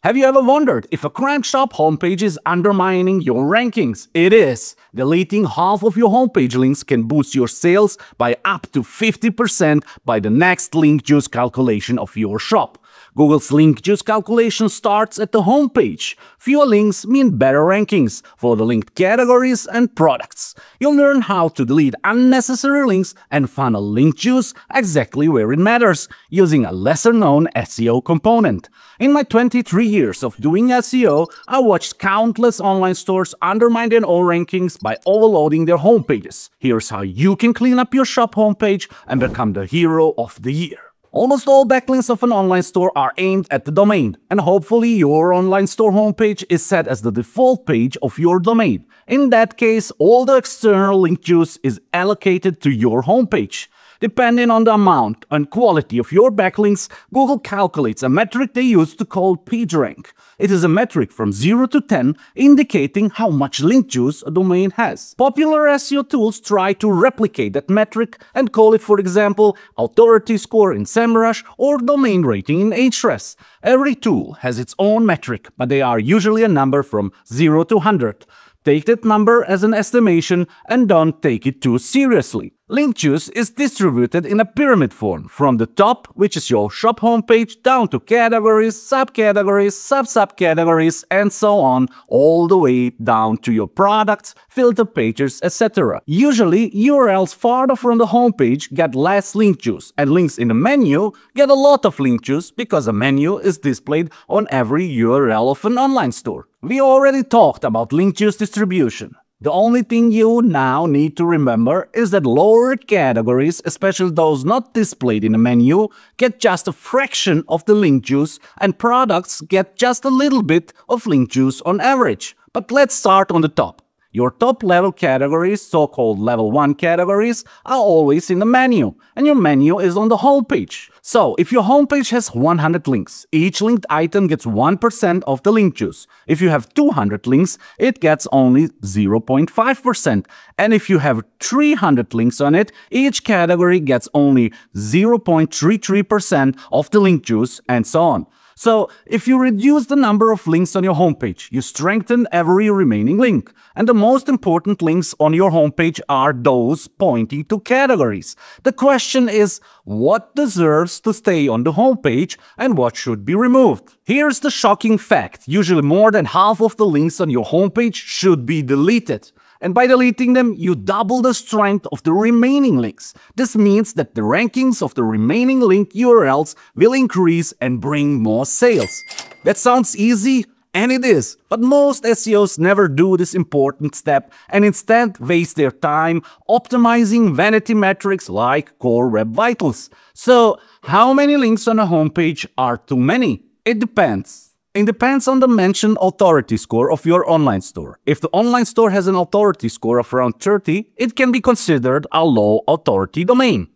Have you ever wondered if a crankshop homepage is undermining your rankings? It is. Deleting half of your homepage links can boost your sales by up to 50% by the next link juice calculation of your shop. Google's link juice calculation starts at the homepage. Fewer links mean better rankings for the linked categories and products. You'll learn how to delete unnecessary links and funnel link juice exactly where it matters, using a lesser-known SEO component. In my 23 years of doing SEO, I watched countless online stores undermine their own rankings by overloading their homepages. Here's how you can clean up your shop homepage and become the hero of the year. Almost all backlinks of an online store are aimed at the domain, and hopefully your online store homepage is set as the default page of your domain. In that case, all the external link juice is allocated to your homepage. Depending on the amount and quality of your backlinks, Google calculates a metric they use to call PageRank. It is a metric from 0 to 10 indicating how much link juice a domain has. Popular SEO tools try to replicate that metric and call it, for example, authority score in SEMrush or domain rating in Ahrefs. Every tool has its own metric, but they are usually a number from 0 to 100. Take that number as an estimation and don't take it too seriously. Link juice is distributed in a pyramid form, from the top, which is your shop homepage, down to categories, subcategories, sub-subcategories, and so on, all the way down to your products, filter pages, etc. Usually, URLs farther from the homepage get less link juice, and links in the menu get a lot of link juice because a menu is displayed on every URL of an online store. We already talked about link juice distribution. The only thing you now need to remember is that lower categories, especially those not displayed in a menu, get just a fraction of the link juice, and products get just a little bit of link juice on average. But let's start on the top. Your top-level categories, so-called level 1 categories, are always in the menu, and your menu is on the homepage. So, if your homepage has 100 links, each linked item gets 1% of the link juice. If you have 200 links, it gets only 0.5%. And if you have 300 links on it, each category gets only 0.33% of the link juice, and so on. So, if you reduce the number of links on your homepage, you strengthen every remaining link. And the most important links on your homepage are those pointing to categories. The question is, what deserves to stay on the homepage and what should be removed? Here's the shocking fact. Usually more than half of the links on your homepage should be deleted. And by deleting them, you double the strength of the remaining links. This means that the rankings of the remaining link URLs will increase and bring more sales. That sounds easy, and it is. But most SEOs never do this important step and instead waste their time optimizing vanity metrics like Core Web Vitals. So, how many links on a homepage are too many? It depends. It depends on the mentioned authority score of your online store. If the online store has an authority score of around 30, it can be considered a low authority domain.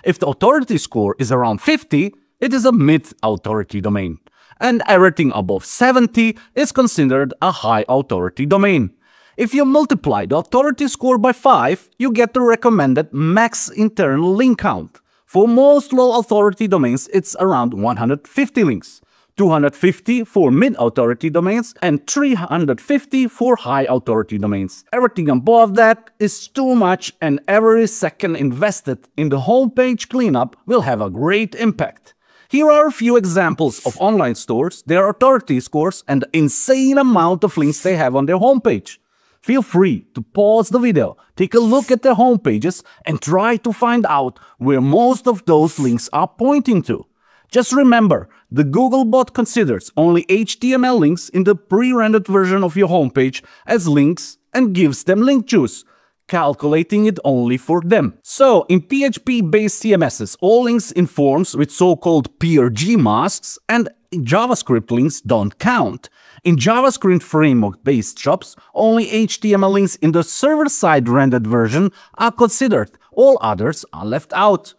If the authority score is around 50, it is a mid-authority domain. And everything above 70 is considered a high authority domain. If you multiply the authority score by 5, you get the recommended max internal link count. For most low authority domains, it's around 150 links. 250 for mid-authority domains and 350 for high-authority domains. Everything above that is too much, and every second invested in the homepage cleanup will have a great impact. Here are a few examples of online stores, their authority scores, and the insane amount of links they have on their homepage. Feel free to pause the video, take a look at their homepages, and try to find out where most of those links are pointing to. Just remember, the Googlebot considers only HTML links in the pre-rendered version of your homepage as links and gives them link juice, calculating it only for them. So, in PHP-based CMSs, all links in forms with so-called PRG masks and JavaScript links don't count. In JavaScript framework-based shops, only HTML links in the server-side rendered version are considered. All others are left out.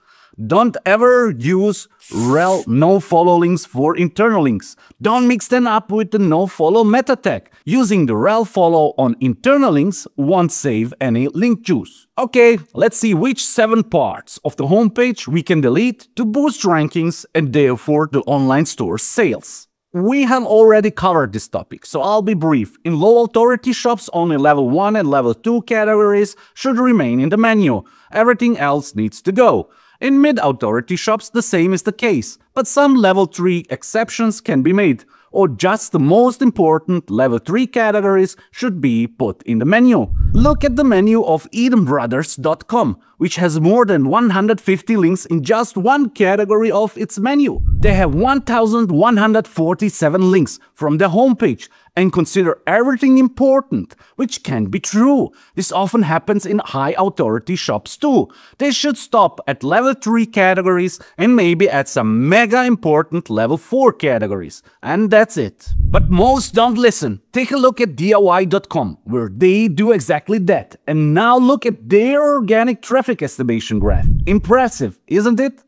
Don't ever use rel nofollow links for internal links. Don't mix them up with the nofollow meta tag. Using the rel follow on internal links won't save any link juice. Okay, let's see which 7 parts of the homepage we can delete to boost rankings and therefore the online store sales. We have already covered this topic, so I'll be brief. In low authority shops, only level 1 and level 2 categories should remain in the menu. Everything else needs to go. In mid-authority shops, the same is the case, but some level 3 exceptions can be made, or just the most important level 3 categories should be put in the menu. Look at the menu of EdenBrothers.com, which has more than 150 links in just one category of its menu. They have 1,147 links from the homepage and consider everything important, which can be true. This often happens in high authority shops too. They should stop at level 3 categories and maybe add some mega important level 4 categories. And that's it. But most don't listen. Take a look at DIY.com, where they do exactly that. And now look at their organic traffic estimation graph. Impressive, isn't it?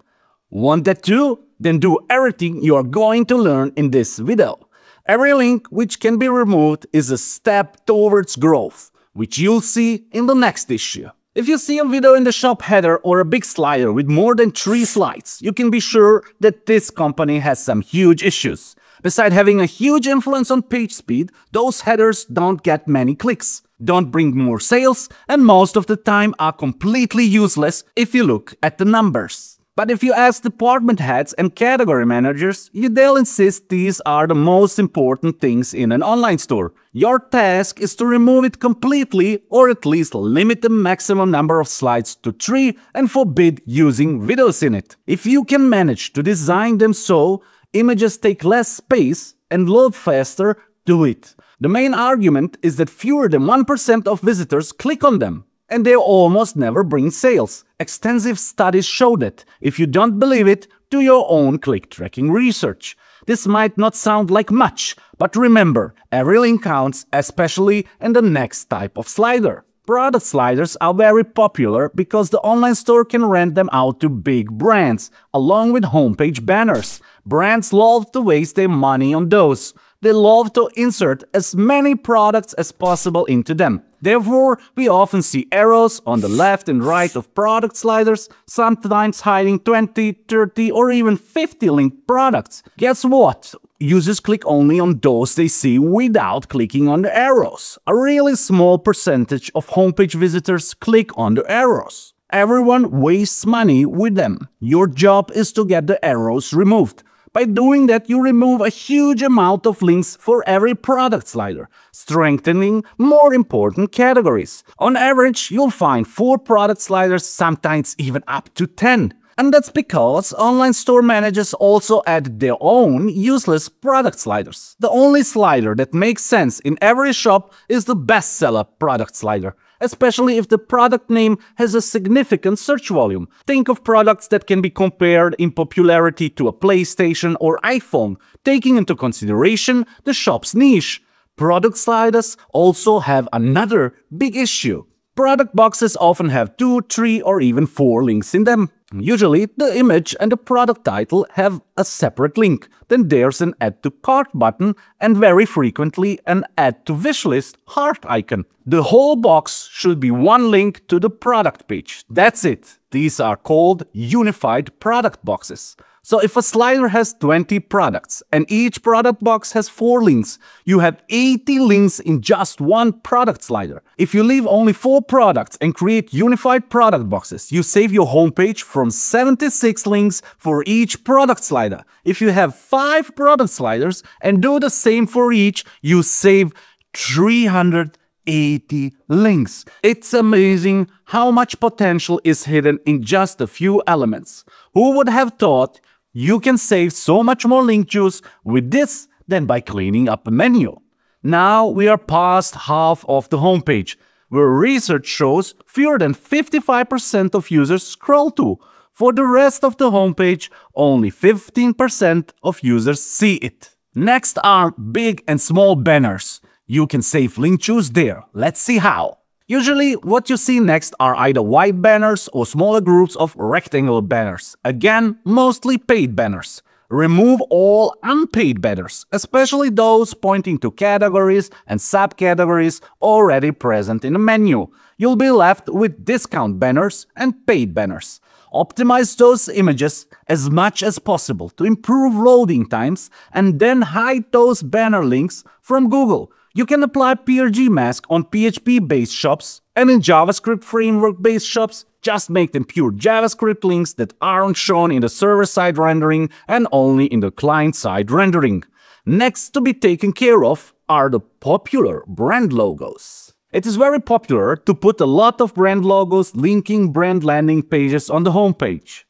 Want that too? Then do everything you are going to learn in this video. Every link which can be removed is a step towards growth, which you'll see in the next issue. If you see a video in the shop header or a big slider with more than 3 slides, you can be sure that this company has some huge issues. Besides having a huge influence on page speed, those headers don't get many clicks, don't bring more sales, and most of the time are completely useless if you look at the numbers. But if you ask department heads and category managers, they'll insist these are the most important things in an online store. Your task is to remove it completely or at least limit the maximum number of slides to 3 and forbid using videos in it. If you can manage to design them so images take less space and load faster, do it. The main argument is that fewer than 1% of visitors click on them, and they almost never bring sales. Extensive studies show that. If you don't believe it, do your own click tracking research. This might not sound like much, but remember, every link counts, especially in the next type of slider. Product sliders are very popular because the online store can rent them out to big brands, along with homepage banners. Brands love to waste their money on those. They love to insert as many products as possible into them. Therefore, we often see arrows on the left and right of product sliders, sometimes hiding 20, 30 or even 50 linked products. Guess what? Users click only on those they see without clicking on the arrows. A really small percentage of homepage visitors click on the arrows. Everyone wastes money with them. Your job is to get the arrows removed. By doing that, you remove a huge amount of links for every product slider, strengthening more important categories. On average, you'll find 4 product sliders, sometimes even up to 10. And that's because online store managers also add their own useless product sliders. The only slider that makes sense in every shop is the bestseller product slider, especially if the product name has a significant search volume. Think of products that can be compared in popularity to a PlayStation or iPhone, taking into consideration the shop's niche. Product sliders also have another big issue. Product boxes often have 2, 3 or even 4 links in them. Usually, the image and the product title have a separate link. Then there's an Add to Cart button and very frequently an Add to Wishlist heart icon. The whole box should be one link to the product page. That's it. These are called unified product boxes. So if a slider has 20 products and each product box has 4 links, you have 80 links in just one product slider. If you leave only 4 products and create unified product boxes, you save your homepage from 76 links for each product slider. If you have 5 product sliders and do the same for each, you save 380 links. It's amazing how much potential is hidden in just a few elements. Who would have thought you can save so much more link juice with this than by cleaning up a menu? Now we are past half of the homepage, where research shows fewer than 55% of users scroll to. For the rest of the homepage, only 15% of users see it. Next are big and small banners. You can save link juice there. Let's see how. Usually, what you see next are either white banners or smaller groups of rectangular banners. Again, mostly paid banners. Remove all unpaid banners, especially those pointing to categories and subcategories already present in the menu. You'll be left with discount banners and paid banners. Optimize those images as much as possible to improve loading times and then hide those banner links from Google. You can apply PRG mask on PHP-based shops, and in JavaScript framework-based shops, just make them pure JavaScript links that aren't shown in the server-side rendering and only in the client-side rendering. Next to be taken care of are the popular brand logos. It is very popular to put a lot of brand logos linking brand landing pages on the homepage.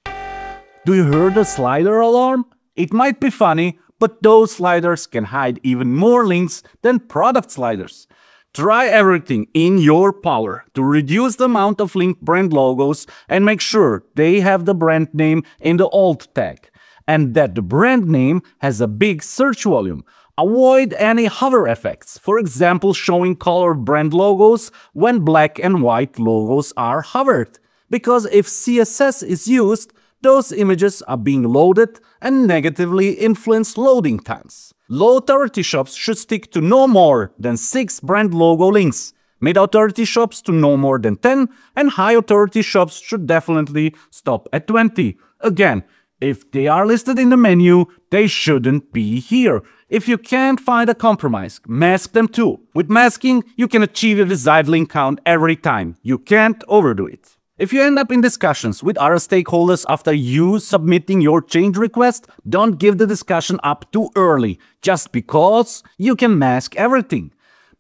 Do you hear the slider alarm? It might be funny, but those sliders can hide even more links than product sliders. Try everything in your power to reduce the amount of linked brand logos and make sure they have the brand name in the alt tag and that the brand name has a big search volume. Avoid any hover effects, for example showing colored brand logos when black and white logos are hovered, because if CSS is used, those images are being loaded and negatively influence loading times. Low authority shops should stick to no more than 6 brand logo links, mid authority shops to no more than 10, and high authority shops should definitely stop at 20. Again, if they are listed in the menu, they shouldn't be here. If you can't find a compromise, mask them too. With masking, you can achieve your desired link count every time. You can't overdo it. If you end up in discussions with other stakeholders after you submitting your change request, don't give the discussion up too early, just because you can mask everything.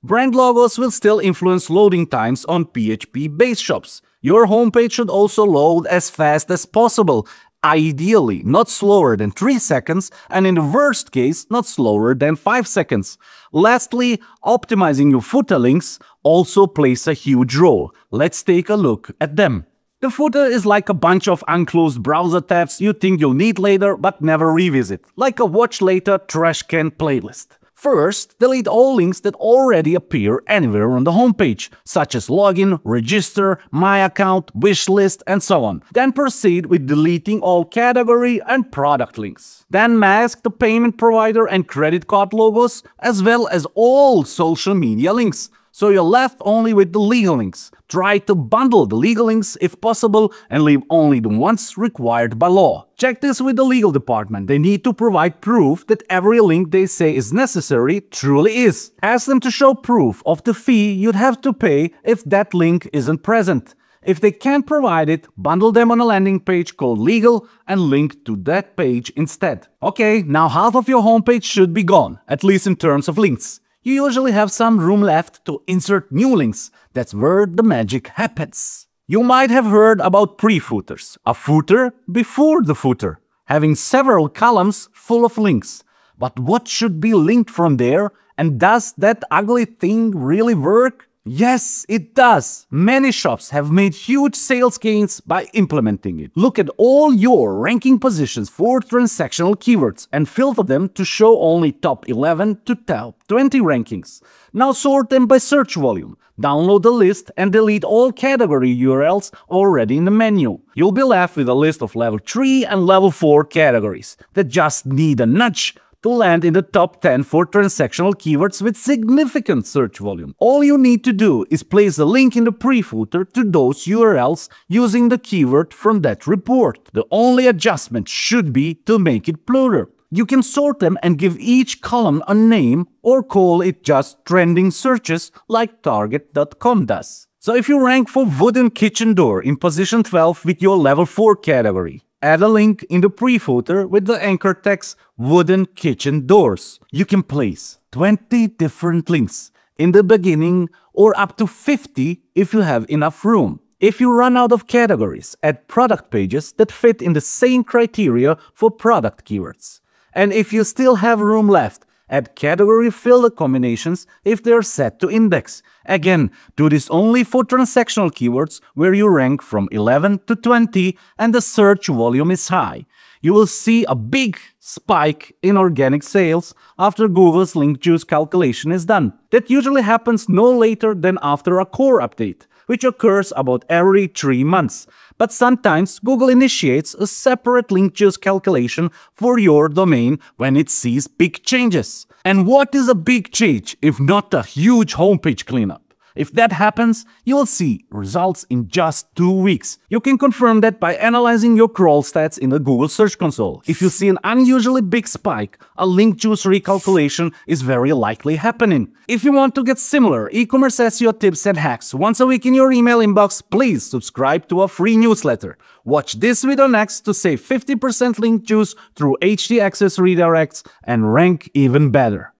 Brand logos will still influence loading times on PHP-based shops. Your homepage should also load as fast as possible, ideally not slower than 3 seconds and in the worst case not slower than 5 seconds. Lastly, optimizing your footer links also plays a huge role. Let's take a look at them. The footer is like a bunch of unclosed browser tabs you think you'll need later but never revisit, like a watch later trash can playlist. First, delete all links that already appear anywhere on the homepage, such as login, register, my account, wishlist, and so on. Then proceed with deleting all category and product links. Then mask the payment provider and credit card logos, as well as all social media links. So you're left only with the legal links. Try to bundle the legal links if possible and leave only the ones required by law. Check this with the legal department. They need to provide proof that every link they say is necessary truly is. Ask them to show proof of the fee you'd have to pay if that link isn't present. If they can't provide it, bundle them on a landing page called legal and link to that page instead. Okay, now half of your homepage should be gone, at least in terms of links. You usually have some room left to insert new links. That's where the magic happens. You might have heard about pre-footers, a footer before the footer, having several columns full of links. But what should be linked from there, and does that ugly thing really work? Yes, it does. Many shops have made huge sales gains by implementing it. Look at all your ranking positions for transactional keywords and filter them to show only top 11 to top 20 rankings. Now sort them by search volume. Download the list and delete all category URLs already in the menu. You'll be left with a list of level 3 and level 4 categories that just need a nudge to land in the top 10 for transactional keywords with significant search volume. All you need to do is place a link in the pre-footer to those URLs using the keyword from that report. The only adjustment should be to make it plural. You can sort them and give each column a name or call it just trending searches like Target.com does. So if you rank for wooden kitchen door in position 12 with your level 4 category, add a link in the pre-footer with the anchor text wooden kitchen doors. You can place 20 different links in the beginning or up to 50 if you have enough room. If you run out of categories, add product pages that fit in the same criteria for product keywords. And if you still have room left, add category filter combinations if they are set to index. Again, do this only for transactional keywords where you rank from 11 to 20 and the search volume is high. You will see a big spike in organic sales after Google's link juice calculation is done. That usually happens no later than after a core update, which occurs about every 3 months. But sometimes Google initiates a separate link juice calculation for your domain when it sees big changes. And what is a big change if not a huge homepage cleanup? If that happens, you'll see results in just 2 weeks. You can confirm that by analyzing your crawl stats in the Google Search Console. If you see an unusually big spike, a link juice recalculation is very likely happening. If you want to get similar e-commerce SEO tips and hacks once a week in your email inbox, please subscribe to a free newsletter. Watch this video next to save 50% link juice through htaccess redirects and rank even better.